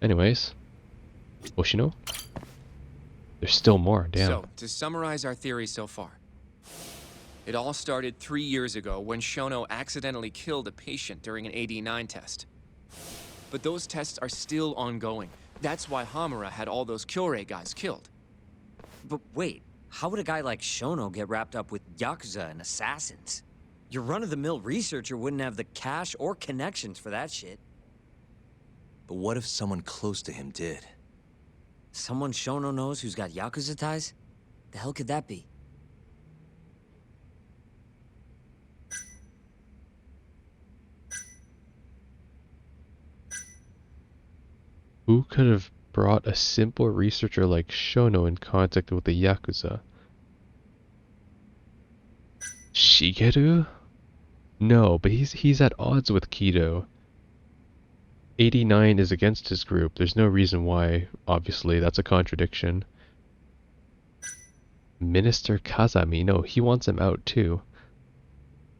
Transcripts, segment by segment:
Anyways, Oshino? There's still more, damn. So, to summarize our theory so far, it all started 3 years ago when Shono accidentally killed a patient during an AD9 test. But those tests are still ongoing. That's why Hamura had all those Kyorei guys killed. But wait, how would a guy like Shono get wrapped up with Yakuza and assassins? Your run-of-the-mill researcher wouldn't have the cash or connections for that shit. But what if someone close to him did? Someone Shono knows who's got Yakuza ties? The hell could that be? Who could have brought a simple researcher like Shono in contact with the Yakuza? Shigeru? No, but he's at odds with Kido. 89 is against his group. There's no reason why, obviously, that's a contradiction. Minister Kazami, no, he wants him out too.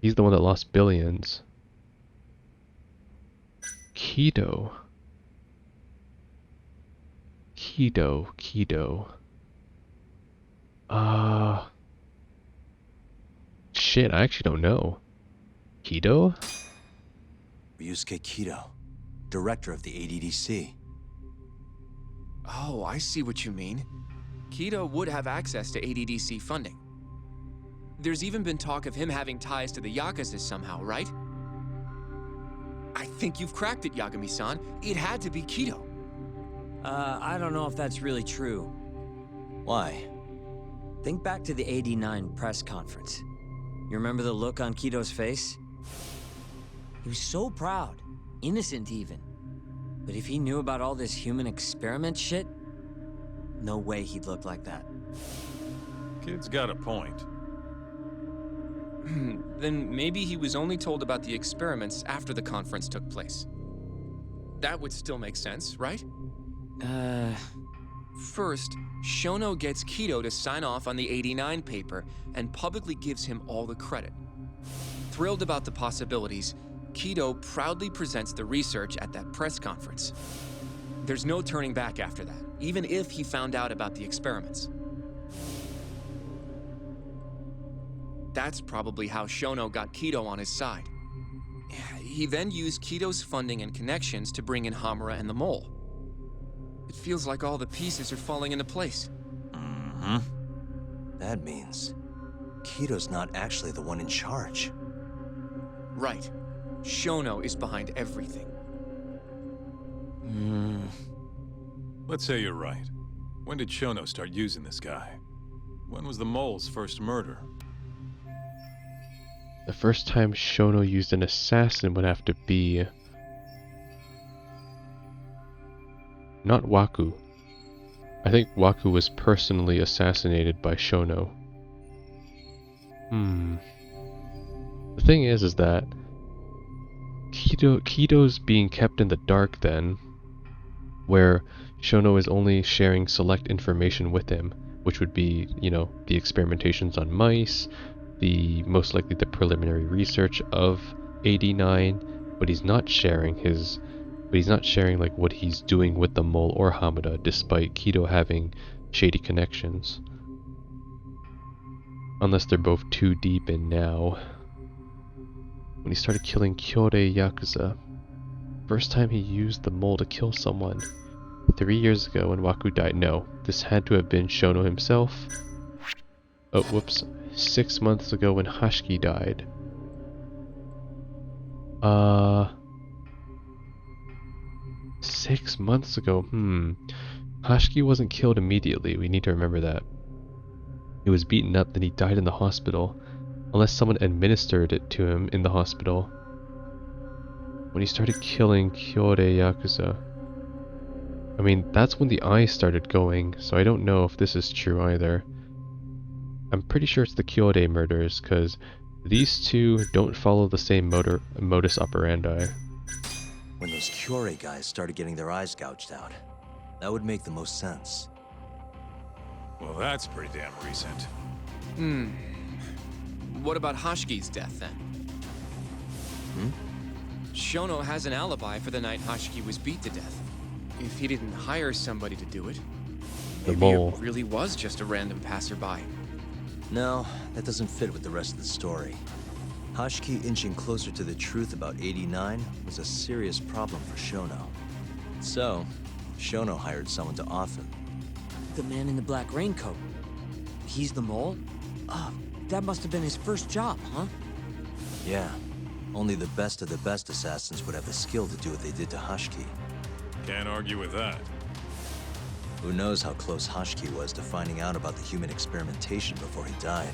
He's the one that lost billions. Kido. Shit, I actually don't know. Kido? Ryusuke Kido, director of the ADDC. Oh, I see what you mean. Kido would have access to ADDC funding. There's even been talk of him having ties to the Yakuza somehow, right? I think you've cracked it, Yagami-san. It had to be Kido. I don't know if that's really true. Why? Think back to the '89 press conference. You remember the look on Kido's face? He was so proud, innocent even. But if he knew about all this human experiment shit, no way he'd look like that. Kid's got a point. Then maybe he was only told about the experiments after the conference took place. That would still make sense, right? First, Shono gets Kido to sign off on the '89 paper and publicly gives him all the credit. Thrilled about the possibilities, Kido proudly presents the research at that press conference. There's no turning back after that, even if he found out about the experiments. That's probably how Shono got Kido on his side. He then used Kido's funding and connections to bring in Hamura and the Mole. It feels like all the pieces are falling into place. Mm-hmm. That means Kido's not actually the one in charge. Right. Shono is behind everything. Let's say you're right. When did Shono start using this guy? When was the mole's first murder? The first time Shono used an assassin would have to be... not Waku. I think Waku was personally assassinated by Shono. The thing is that Kido's being kept in the dark then, where Shono is only sharing select information with him, which would be, you know, the experimentations on mice, most likely the preliminary research of 89, but he's not sharing like what he's doing with the Mole or Hamada, despite Kido having shady connections. Unless they're both too deep in now. When he started killing Kyorei Yakuza, first time he used the Mole to kill someone, 3 years ago when Waku died. No, this had to have been Shono himself. Oh, whoops. 6 months ago when Hashiki died. 6 months ago, Hashiki wasn't killed immediately, we need to remember that. He was beaten up, then he died in the hospital. Unless someone administered it to him in the hospital. When he started killing Kyorei Yakuza. I mean, that's when the eyes started going, so I don't know if this is true either. I'm pretty sure it's the Kyorei murders, because these two don't follow the same modus operandi. When those Kyorei guys started getting their eyes gouged out, that would make the most sense. Well, that's pretty damn recent. What about Hashiki's death then? Shono has an alibi for the night Hashiki was beat to death. if he didn't hire somebody to do it, The maybe mole. it really was just a random passerby. No, that doesn't fit with the rest of the story. Hashiki inching closer to the truth about 89 was a serious problem for Shono. So, Shono hired someone to off him. The man in the black raincoat. He's the mole? That must have been his first job, huh? Yeah, only the best of the best assassins would have the skill to do what they did to Hashiki. Can't argue with that. Who knows how close Hashiki was to finding out about the human experimentation before he died.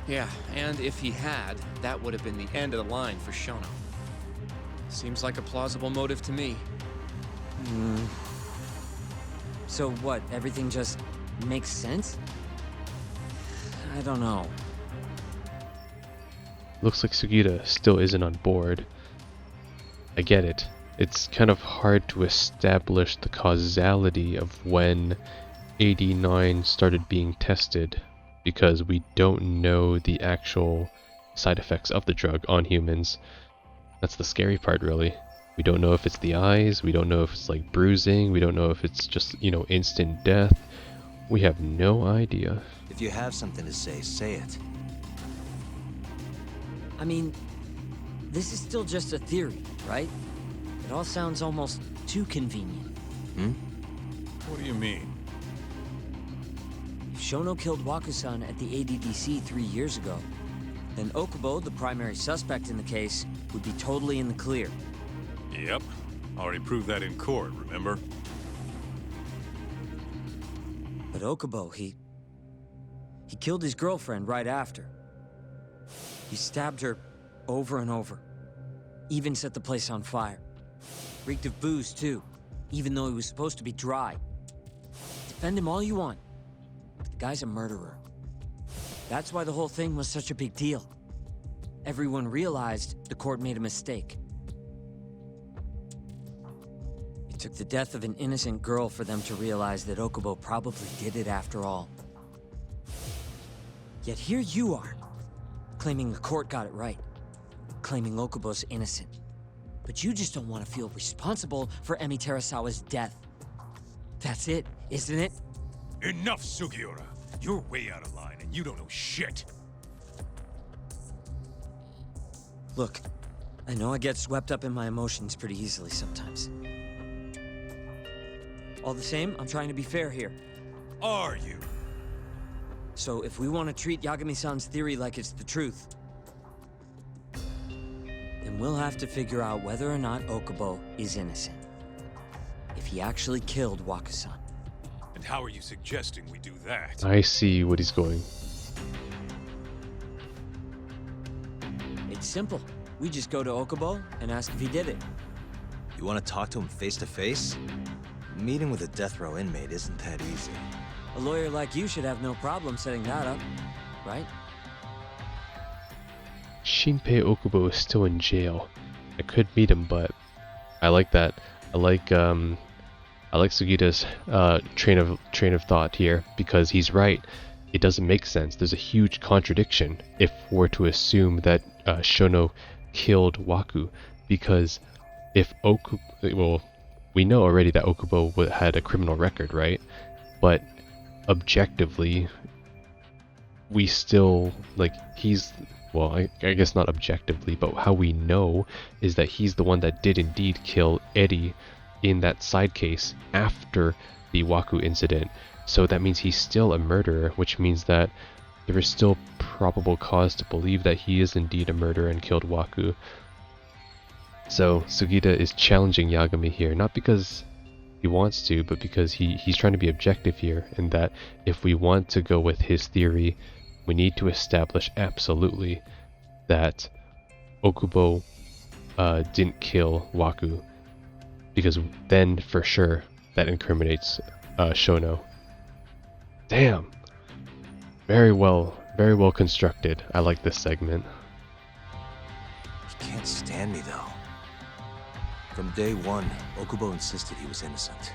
Yeah, and if he had, that would have been the end of the line for Shono. Seems like a plausible motive to me. So what, everything just makes sense? I don't know. Looks like Sugita still isn't on board. I get it. It's kind of hard to establish the causality of when 89 started being tested because we don't know the actual side effects of the drug on humans. That's the scary part, really. We don't know if it's the eyes, we don't know if it's like bruising, we don't know if it's just, instant death. We have no idea. If you have something to say it. I mean, this is still just a theory, right? It all sounds almost too convenient. What do you mean? If Shono killed Waku-san at the ADDC 3 years ago, then Okubo, the primary suspect in the case, would be totally in the clear. Yep. Already proved that in court, remember? But Okubo, he killed his girlfriend right after. He stabbed her over and over. Even set the place on fire. Reeked of booze, too, even though he was supposed to be dry. Defend him all you want, but the guy's a murderer. That's why the whole thing was such a big deal. Everyone realized the court made a mistake. It took the death of an innocent girl for them to realize that Okubo probably did it after all. Yet here you are, claiming the court got it right, claiming Okubo's innocent. But you just don't want to feel responsible for Emi Terasawa's death. That's it, isn't it? Enough, Sugiura. You're way out of line, and you don't know shit. Look, I know I get swept up in my emotions pretty easily sometimes. All the same, I'm trying to be fair here. Are you? So if we want to treat Yagami-san's theory like it's the truth, then we'll have to figure out whether or not Okubo is innocent. If he actually killed Waku-san. And how are you suggesting we do that? I see what he's going. It's simple. We just go to Okubo and ask if he did it. You want to talk to him face to face? Meeting with a death row inmate isn't that easy. A lawyer like you should have no problem setting that up, right? Shinpei Okubo is still in jail. I could meet him, but I like that. I like Sugita's train of thought here because he's right. It doesn't make sense. There's a huge contradiction if we're to assume that Shono killed Waku, because if we know already that Okubo had a criminal record, right? But objectively, we still, I guess not objectively, but how we know is that he's the one that did indeed kill Eddie in that side case after the Waku incident. So that means he's still a murderer, which means that there is still probable cause to believe that he is indeed a murderer and killed Waku. So Sugita is challenging Yagami here, not because he wants to, but because he's trying to be objective here, and that if we want to go with his theory, we need to establish absolutely that Okubo didn't kill Waku, because then for sure that incriminates Shono. Damn! Very well constructed. I like this segment. He can't stand me though. From day one, Okubo insisted he was innocent,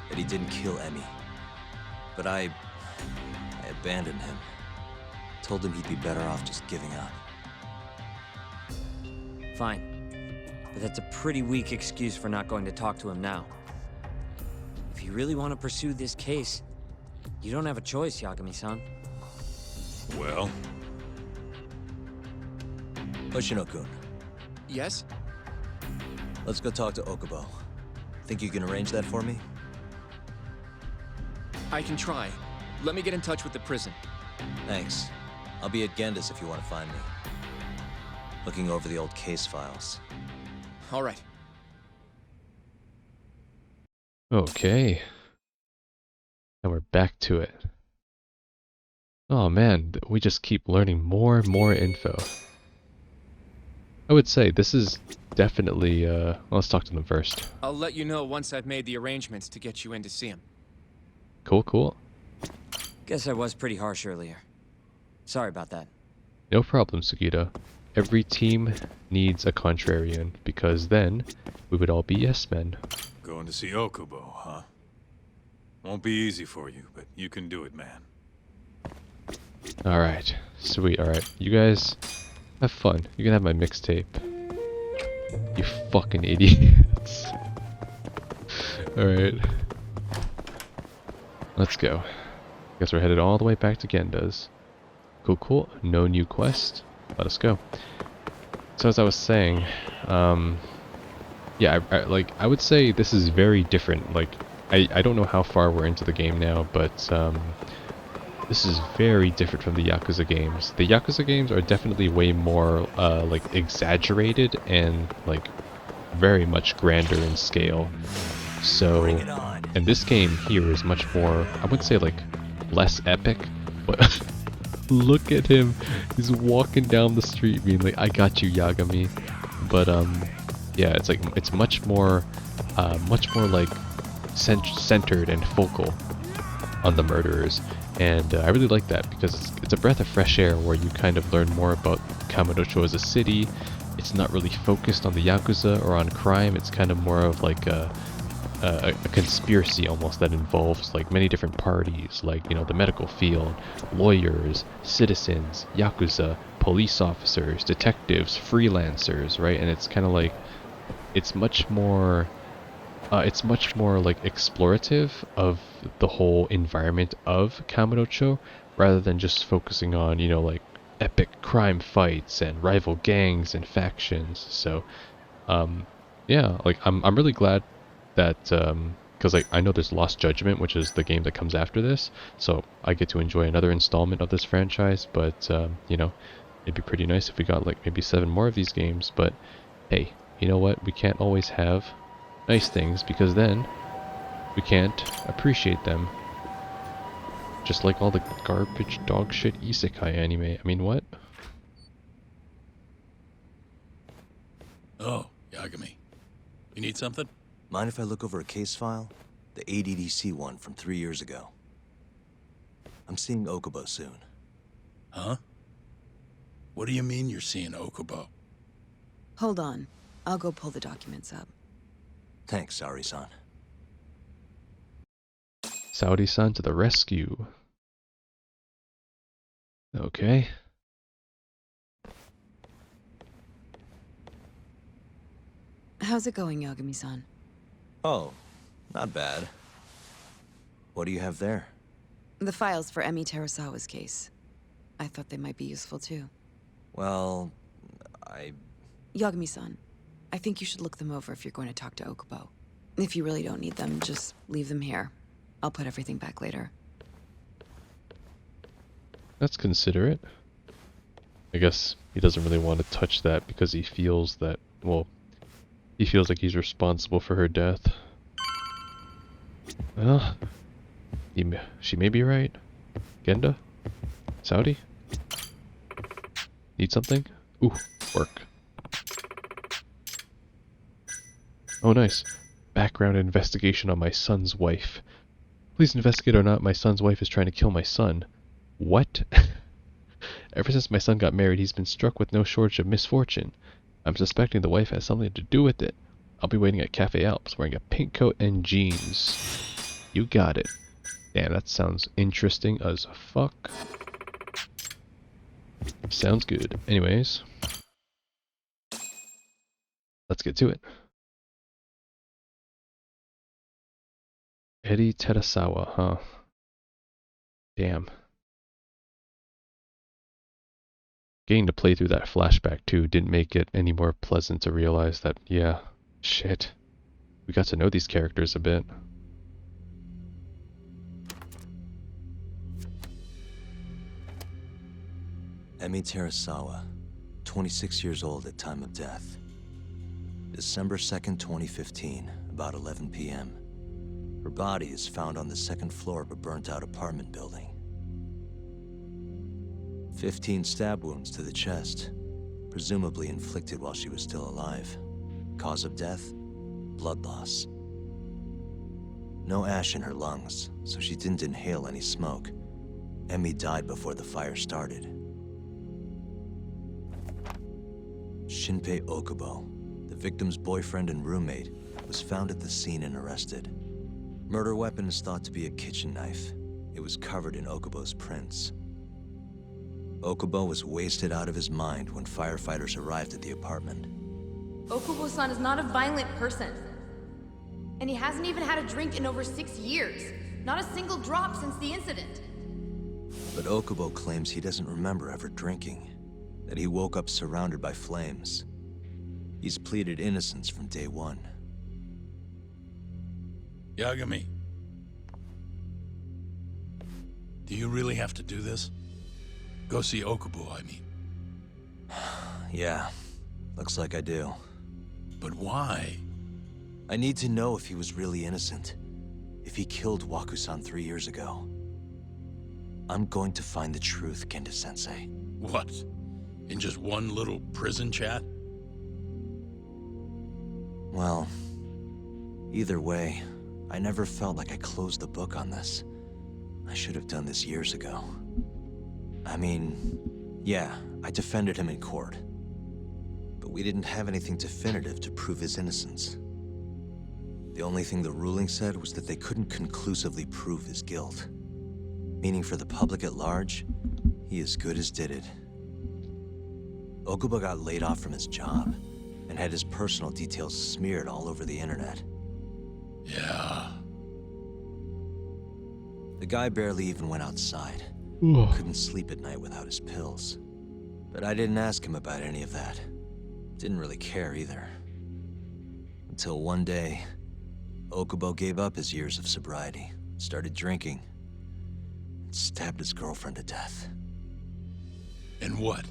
that he didn't kill Emi. But I abandoned him. Told him he'd be better off just giving up. Fine. But that's a pretty weak excuse for not going to talk to him now. you really want to pursue this case, you don't have a choice, Yagami-san. Well, Hoshino-kun, Yes? let's go talk to Okubo. Think you can arrange that for me? I can try. Let me get in touch with the prison. Thanks. I'll be at Genda's if you want to find me. Looking over the old case files. All right. Okay. And we're back to it. Oh man, we just keep learning more and more info. I would say this is definitely, let's talk to them first. I'll let you know once I've made the arrangements to get you in to see him. Cool, cool. Guess I was pretty harsh earlier. Sorry about that. No problem, Sugita. Every team needs a contrarian, because then we would all be yes men. going to see Okubo, huh? Won't be easy for you, but you can do it, man. Alright, sweet, alright. You guys have fun. You can have my mixtape. You fucking idiots. Alright. Let's go. Guess we're headed all the way back to Genda's. Cool, cool. No new quest. Let us go. So as I was saying, yeah, I would say this is very different. Like, I don't know how far we're into the game now, but this is very different from the Yakuza games. The Yakuza games are definitely way more like exaggerated and like very much grander in scale. So, and this game here is much more, I wouldn't say like less epic, but look at him. He's walking down the street being like, I got you, Yagami. But yeah, it's like, it's much more like centered and focal on the murderers. And I really like that because it's a breath of fresh air where you kind of learn more about Kamurocho as a city. It's not really focused on the Yakuza or on crime. It's kind of more of like a conspiracy almost that involves like many different parties, like, you know, the medical field, lawyers, citizens, Yakuza, police officers, detectives, freelancers, right? And it's kind of like, it's much more like explorative of the whole environment of Kamurocho, rather than just focusing on, you know, like epic crime fights and rival gangs and factions. So, yeah, like I'm really glad that, because like I know there's Lost Judgment, which is the game that comes after this, so I get to enjoy another installment of this franchise. But you know, it'd be pretty nice if we got like maybe 7 more of these games. But hey, you know what? We can't always have nice things, because then we can't appreciate them. Just like all the garbage dog shit isekai anime. I mean, what? Oh, Yagami. You need something? Mind if I look over a case file? The ADDC one from 3 years ago. I'm seeing Okubo soon. Huh? What do you mean you're seeing Okubo? Hold on. I'll go pull the documents up. Thanks, Sari-san. Saudi-san to the rescue. Okay. How's it going, Yagami-san? Oh, not bad. What do you have there? The files for Emi Terasawa's case. I thought they might be useful too. Well, Yagami-san, I think you should look them over if you're going to talk to Okubo. If you really don't need them, just leave them here. I'll put everything back later. That's considerate. I guess he doesn't really want to touch that because he feels that, well, he feels like he's responsible for her death. Well, she may be right. Genda? Saudi? Need something? Ooh, work. Oh, nice. Background investigation on my son's wife. Please investigate or not, my son's wife is trying to kill my son. What? Ever since my son got married, he's been struck with no shortage of misfortune. I'm suspecting the wife has something to do with it. I'll be waiting at Cafe Alps, wearing a pink coat and jeans. You got it. Damn, that sounds interesting as fuck. Sounds good. Anyways, let's get to it. Eddie Terasawa, huh? Damn. Getting to play through that flashback too didn't make it any more pleasant to realize that, yeah, shit. We got to know these characters a bit. Emi Terasawa, 26 years old at time of death. December 2nd, 2015, about 11 p.m. Her body is found on the second floor of a burnt-out apartment building. 15 stab wounds to the chest, presumably inflicted while she was still alive. Cause of death? Blood loss. No ash in her lungs, so she didn't inhale any smoke. Emi died before the fire started. Shinpei Okubo, the victim's boyfriend and roommate, was found at the scene and arrested. Murder weapon is thought to be a kitchen knife. It was covered in Okubo's prints. Okubo was wasted out of his mind when firefighters arrived at the apartment. Okubo-san is not a violent person. And he hasn't even had a drink in over 6 years. Not a single drop since the incident. But Okubo claims he doesn't remember ever drinking, that he woke up surrounded by flames. He's pleaded innocence from day one. Yagami. Do you really have to do this? Go see Okubo, I mean. Yeah, looks like I do. But why? I need to know if he was really innocent. If he killed Waku-san 3 years ago. I'm going to find the truth, Genda-sensei. What? In just one little prison chat? Well, either way, I never felt like I closed the book on this. I should have done this years ago. I mean, yeah, I defended him in court. But we didn't have anything definitive to prove his innocence. The only thing the ruling said was that they couldn't conclusively prove his guilt. Meaning for the public at large, he as good as did it. Okubo got laid off from his job, and had his personal details smeared all over the internet. Yeah. The guy barely even went outside. Ooh. Couldn't sleep at night without his pills. But I didn't ask him about any of that. Didn't really care either. Until one day, Okubo gave up his years of sobriety, started drinking, and stabbed his girlfriend to death. And what?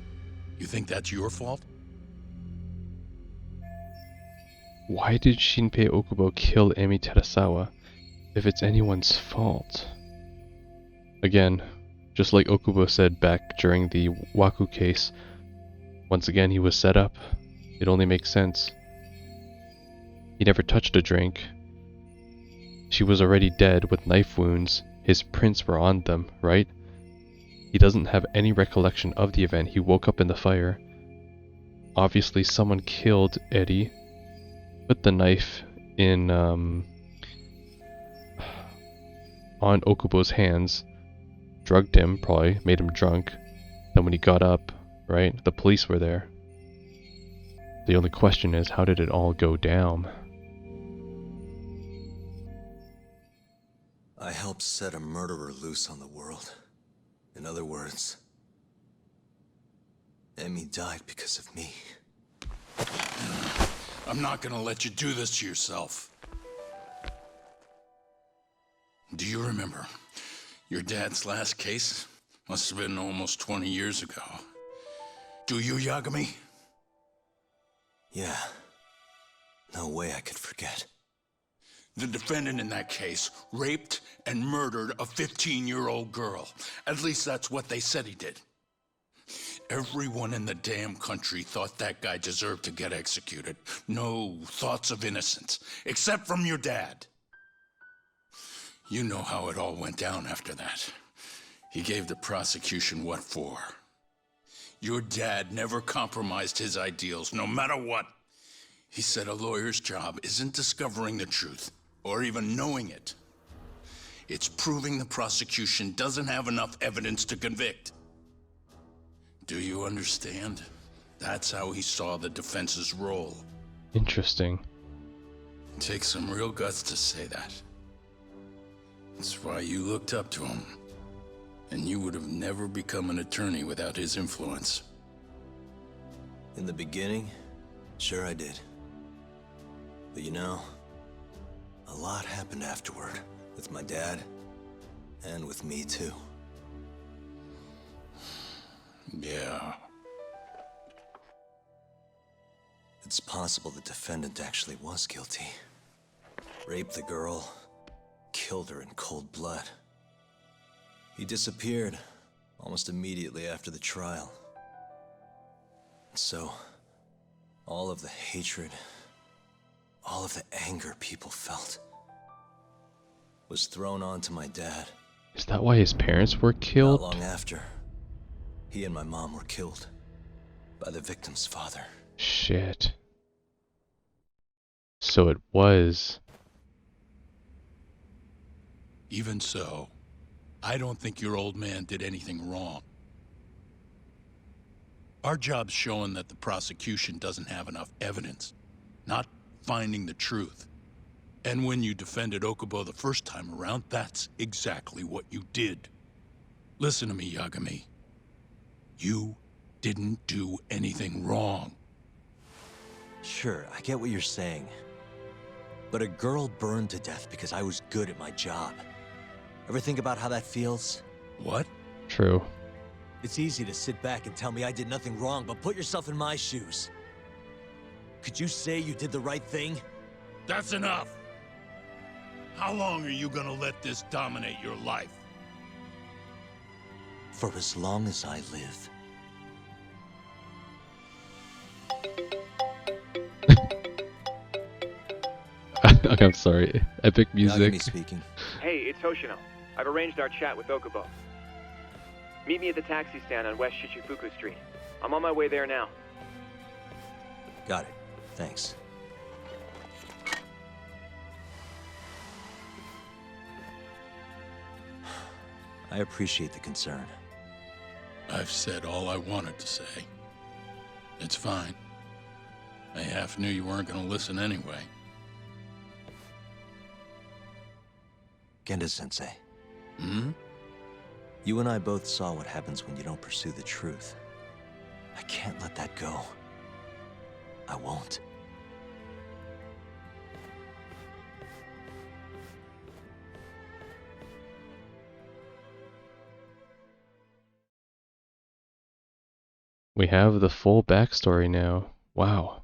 You think that's your fault? Why did Shinpei Okubo kill Emi Terasawa if it's anyone's fault? Again, just like Okubo said back during the Waku case, once again he was set up. It only makes sense. He never touched a drink. She was already dead with knife wounds. His prints were on them, right? He doesn't have any recollection of the event. He woke up in the fire. Obviously someone killed Eddie, put the knife in on Okubo's hands, drugged him, probably made him drunk. Then when he got up, right, the police were there. The only question is, how did it all go down? I helped set a murderer loose on the world. In other words, Emi died because of me. I'm not gonna let you do this to yourself. Do you remember your dad's last case? Must have been almost 20 years ago. Do you, Yagami? Yeah. No way I could forget. The defendant in that case raped and murdered a 15-year-old girl. At least that's what they said he did. Everyone in the damn country thought that guy deserved to get executed. No thoughts of innocence, except from your dad. You know how it all went down after that. He gave the prosecution what for. Your dad never compromised his ideals, no matter what. He said a lawyer's job isn't discovering the truth, or even knowing it. It's proving the prosecution doesn't have enough evidence to convict. Do you understand? That's how he saw the defense's role. Interesting. It takes some real guts to say that. That's why you looked up to him. And you would have never become an attorney without his influence. In the beginning, sure I did. But you know, a lot happened afterward. With my dad, and with me too. Yeah. It's possible the defendant actually was guilty. Raped the girl, killed her in cold blood. He disappeared almost immediately after the trial. So, all of the hatred, all of the anger people felt, was thrown onto my dad. Is that why his parents were Not killed? long after, he and my mom were killed by the victim's father. Shit. So it was. Even so, I don't think your old man did anything wrong. Our job's showing that the prosecution doesn't have enough evidence, not finding the truth. And when you defended Okubo the first time around, that's exactly what you did. Listen to me, Yagami. You didn't do anything wrong. Sure, I get what you're saying. But a girl burned to death because I was good at my job. Ever think about how that feels? What? True. It's easy to sit back and tell me I did nothing wrong, but put yourself in my shoes. Could you say you did the right thing? That's enough! How long are you gonna let this dominate your life? For as long as I live. I'm sorry. Epic music. Yagami speaking. Hey, it's Hoshino. I've arranged our chat with Okubo. Meet me at the taxi stand on West Shichifuku Street. I'm on my way there now. Got it. Thanks. I appreciate the concern. I've said all I wanted to say. It's fine. I half knew you weren't gonna listen anyway. Genda-sensei, Hmm? you and I both saw what happens when you don't pursue the truth. I can't let that go. I won't. We have the full backstory now. Wow.